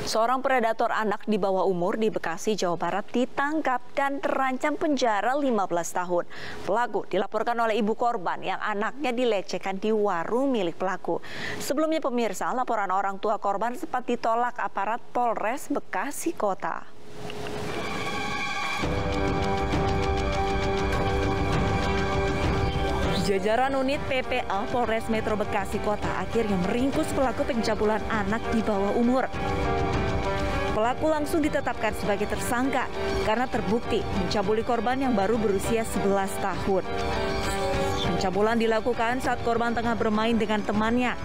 Seorang predator anak di bawah umur di Bekasi, Jawa Barat ditangkap dan terancam penjara 15 tahun. Pelaku dilaporkan oleh ibu korban yang anaknya dilecehkan di warung milik pelaku. Sebelumnya pemirsa, laporan orang tua korban sempat ditolak aparat Polres Bekasi Kota. Jajaran unit PPA Polres Metro Bekasi Kota akhirnya meringkus pelaku pencabulan anak di bawah umur. Pelaku langsung ditetapkan sebagai tersangka karena terbukti mencabuli korban yang baru berusia 11 tahun. Pencabulan dilakukan saat korban tengah bermain dengan temannya.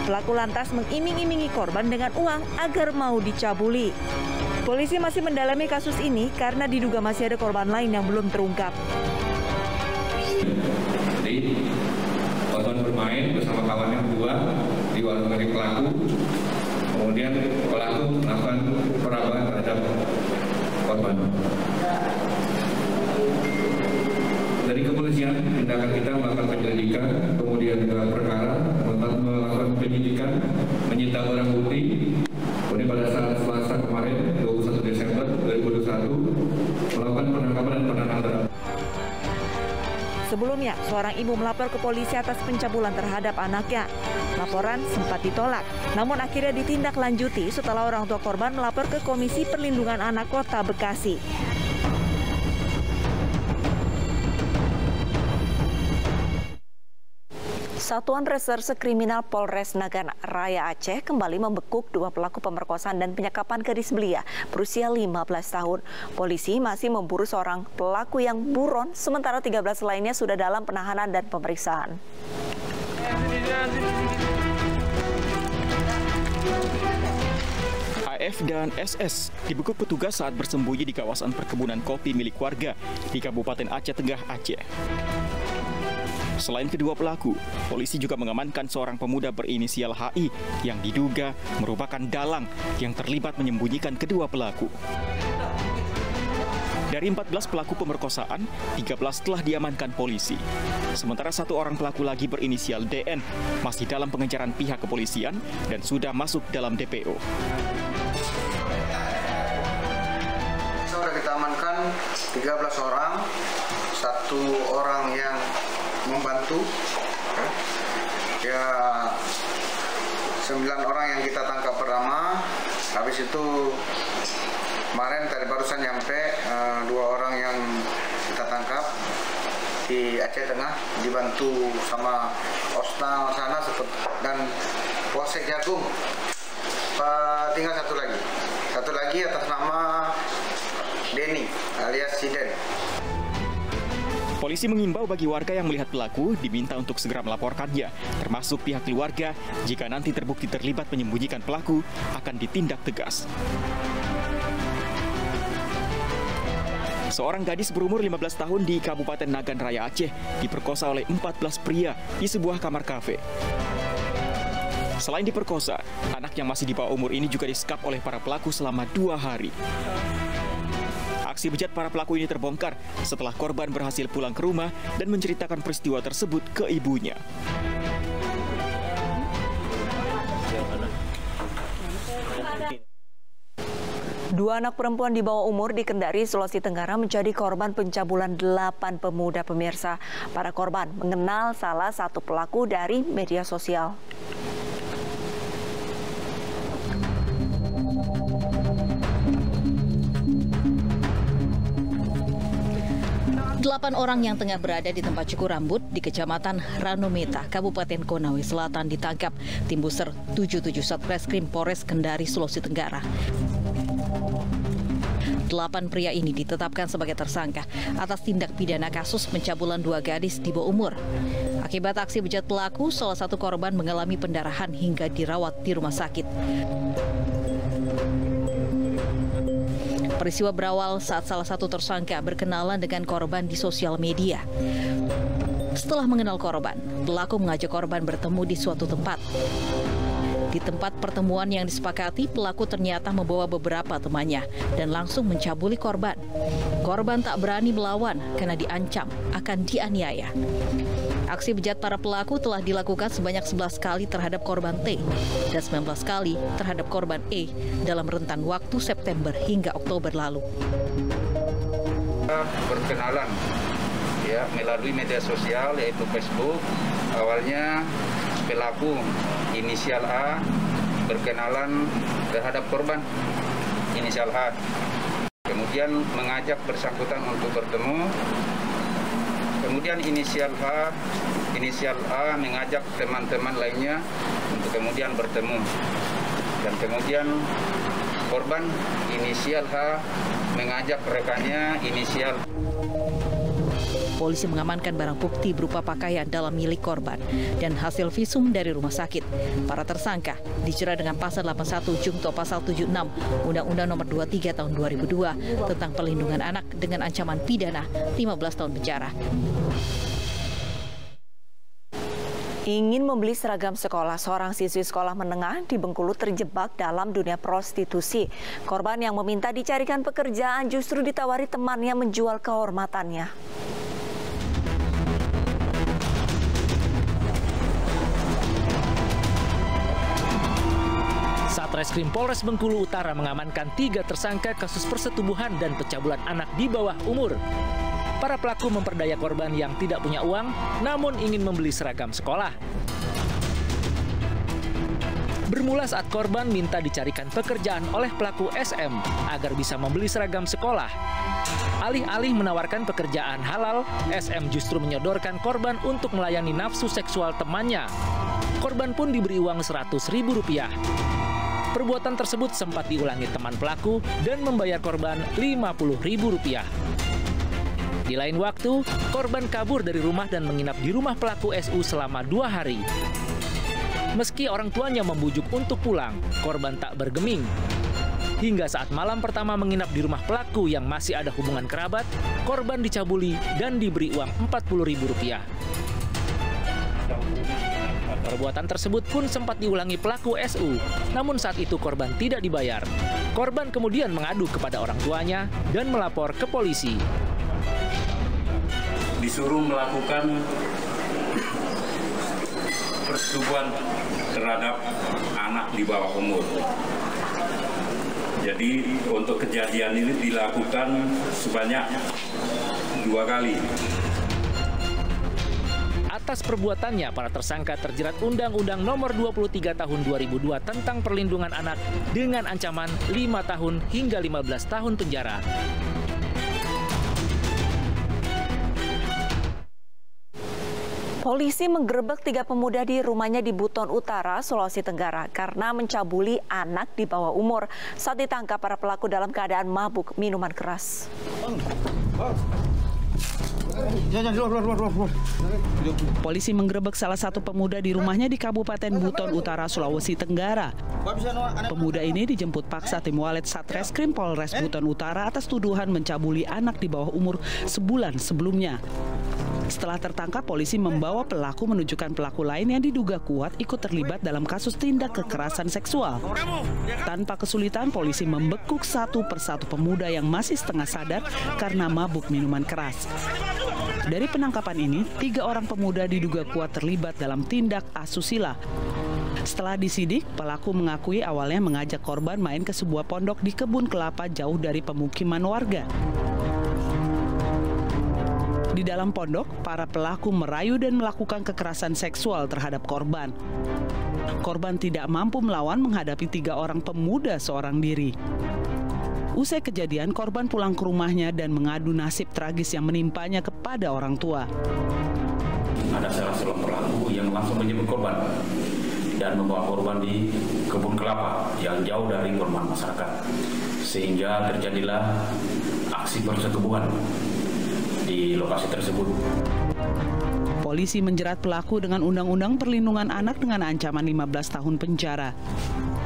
Pelaku lantas mengiming-imingi korban dengan uang agar mau dicabuli. Polisi masih mendalami kasus ini karena diduga masih ada korban lain yang belum terungkap. Jadi korban bermain bersama kawannya berdua di warung milik pelaku. Kemudian pelaku melakukan perabahan terhadap korban. Dari kepolisian, tindakan kita melakukan penyelidikan, kemudian gelar perkara, melakukan penyidikan, menyita barang bukti. Kemudian pada saat Selasa kemarin, 21 Desember 2021, melakukan penangkapan dan penahanan terhadap. Sebelumnya, seorang ibu melapor ke polisi atas pencabulan terhadap anaknya. Laporan sempat ditolak, namun akhirnya ditindaklanjuti setelah orang tua korban melapor ke Komisi Perlindungan Anak Kota Bekasi. Satuan Reserse Kriminal Polres Nagan Raya Aceh kembali membekuk dua pelaku pemerkosaan dan penyekapan gadis belia berusia 15 tahun. Polisi masih memburu seorang pelaku yang buron, sementara 13 lainnya sudah dalam penahanan dan pemeriksaan. AF dan SS dibekuk petugas saat bersembunyi di kawasan perkebunan kopi milik warga di Kabupaten Aceh Tengah, Aceh. Selain kedua pelaku, polisi juga mengamankan seorang pemuda berinisial HI yang diduga merupakan dalang yang terlibat menyembunyikan kedua pelaku. Dari 14 pelaku pemerkosaan, 13 telah diamankan polisi. Sementara satu orang pelaku lagi berinisial DN masih dalam pengejaran pihak kepolisian dan sudah masuk dalam DPO. Sudah kita amankan 13 orang, satu orang yang membantu, ya 9 orang yang kita tangkap pertama. Habis itu kemarin tadi barusan nyampe 2 orang yang kita tangkap di Aceh Tengah, dibantu sama Ostal sana dan Polsek Jagung. Tinggal satu lagi atas nama Denny alias Siden. Polisi mengimbau bagi warga yang melihat pelaku diminta untuk segera melaporkannya, termasuk pihak keluarga. Jika nanti terbukti terlibat menyembunyikan pelaku, akan ditindak tegas. Seorang gadis berumur 15 tahun di Kabupaten Nagan Raya Aceh diperkosa oleh 14 pria di sebuah kamar kafe. Selain diperkosa, anak yang masih di bawah umur ini juga disekap oleh para pelaku selama 2 hari. Aksi bejat para pelaku ini terbongkar setelah korban berhasil pulang ke rumah dan menceritakan peristiwa tersebut ke ibunya. Dua anak perempuan di bawah umur di Kendari, Sulawesi Tenggara menjadi korban pencabulan 8 pemuda pemirsa. Para korban mengenal salah satu pelaku dari media sosial. Delapan orang yang tengah berada di tempat cukur rambut di Kecamatan Ranometa, Kabupaten Konawe Selatan ditangkap tim Buser 77 Satreskrim Polres Kendari, Sulawesi Tenggara. 8 pria ini ditetapkan sebagai tersangka atas tindak pidana kasus pencabulan 2 gadis di bawah umur. Akibat aksi bejat pelaku, salah satu korban mengalami pendarahan hingga dirawat di rumah sakit. Peristiwa berawal saat salah satu tersangka berkenalan dengan korban di sosial media. Setelah mengenal korban, pelaku mengajak korban bertemu di suatu tempat. Di tempat pertemuan yang disepakati, pelaku ternyata membawa beberapa temannya dan langsung mencabuli korban. Korban tak berani melawan karena diancam akan dianiaya. Aksi bejat para pelaku telah dilakukan sebanyak 11 kali terhadap korban T dan 19 kali terhadap korban E dalam rentan waktu September hingga Oktober lalu. Berkenalan ya melalui media sosial yaitu Facebook. Awalnya pelaku inisial A berkenalan terhadap korban inisial A. Kemudian mengajak bersangkutan untuk bertemu. Kemudian inisial A mengajak teman-teman lainnya untuk kemudian bertemu. Dan kemudian korban inisial H mengajak rekannya inisial. Polisi mengamankan barang bukti berupa pakaian dalam milik korban dan hasil visum dari rumah sakit. Para tersangka dijerat dengan pasal 81 Jungto pasal 76 Undang-Undang Nomor 23 Tahun 2002 tentang perlindungan anak dengan ancaman pidana 15 tahun penjara. Ingin membeli seragam sekolah, seorang siswi sekolah menengah di Bengkulu terjebak dalam dunia prostitusi. Korban yang meminta dicarikan pekerjaan justru ditawari temannya menjual kehormatannya. Satreskrim Polres Bengkulu Utara mengamankan 3 tersangka kasus persetubuhan dan pencabulan anak di bawah umur. Para pelaku memperdaya korban yang tidak punya uang, namun ingin membeli seragam sekolah. Bermula saat korban minta dicarikan pekerjaan oleh pelaku SM agar bisa membeli seragam sekolah. Alih-alih menawarkan pekerjaan halal, SM justru menyodorkan korban untuk melayani nafsu seksual temannya. Korban pun diberi uang Rp100.000. Perbuatan tersebut sempat diulangi teman pelaku dan membayar korban Rp50.000. Di lain waktu, korban kabur dari rumah dan menginap di rumah pelaku SU selama 2 hari. Meski orang tuanya membujuk untuk pulang, korban tak bergeming. Hingga saat malam pertama menginap di rumah pelaku yang masih ada hubungan kerabat, korban dicabuli dan diberi uang Rp40.000. Perbuatan tersebut pun sempat diulangi pelaku SU, namun saat itu korban tidak dibayar. Korban kemudian mengadu kepada orang tuanya dan melapor ke polisi. Disuruh melakukan persetubuhan terhadap anak di bawah umur. Jadi untuk kejadian ini dilakukan sebanyak 2 kali. Atas perbuatannya, para tersangka terjerat Undang-Undang Nomor 23 Tahun 2002 tentang Perlindungan Anak dengan ancaman 5 tahun hingga 15 tahun penjara. Polisi menggerebek 3 pemuda di rumahnya di Buton Utara, Sulawesi Tenggara karena mencabuli anak di bawah umur. Saat ditangkap, para pelaku dalam keadaan mabuk minuman keras. Polisi menggerebek salah satu pemuda di rumahnya di Kabupaten Buton Utara, Sulawesi Tenggara. Pemuda ini dijemput paksa tim walet Satreskrim Polres Buton Utara atas tuduhan mencabuli anak di bawah umur sebulan sebelumnya. Setelah tertangkap, polisi membawa pelaku menunjukkan pelaku lain yang diduga kuat ikut terlibat dalam kasus tindak kekerasan seksual. Tanpa kesulitan, polisi membekuk satu persatu pemuda yang masih setengah sadar karena mabuk minuman keras. Dari penangkapan ini, 3 orang pemuda diduga kuat terlibat dalam tindak asusila. Setelah disidik, pelaku mengakui awalnya mengajak korban main ke sebuah pondok di kebun kelapa jauh dari pemukiman warga. Di dalam pondok, para pelaku merayu dan melakukan kekerasan seksual terhadap korban. Korban tidak mampu melawan menghadapi 3 orang pemuda seorang diri. Usai kejadian, korban pulang ke rumahnya dan mengadu nasib tragis yang menimpanya kepada orang tua. Ada salah seorang pelaku yang langsung menjemput korban dan membawa korban di kebun kelapa yang jauh dari korban masyarakat. Sehingga terjadilah aksi persetubuhan di lokasi tersebut. Polisi menjerat pelaku dengan Undang-Undang Perlindungan Anak dengan ancaman 15 tahun penjara.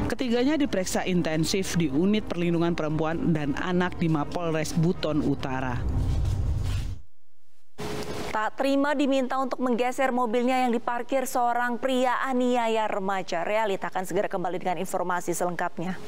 Ketiganya diperiksa intensif di Unit Perlindungan Perempuan dan Anak di Mapolres Buton Utara. Tak terima diminta untuk menggeser mobilnya yang diparkir seorang pria aniaya remaja. Realita akan segera kembali dengan informasi selengkapnya.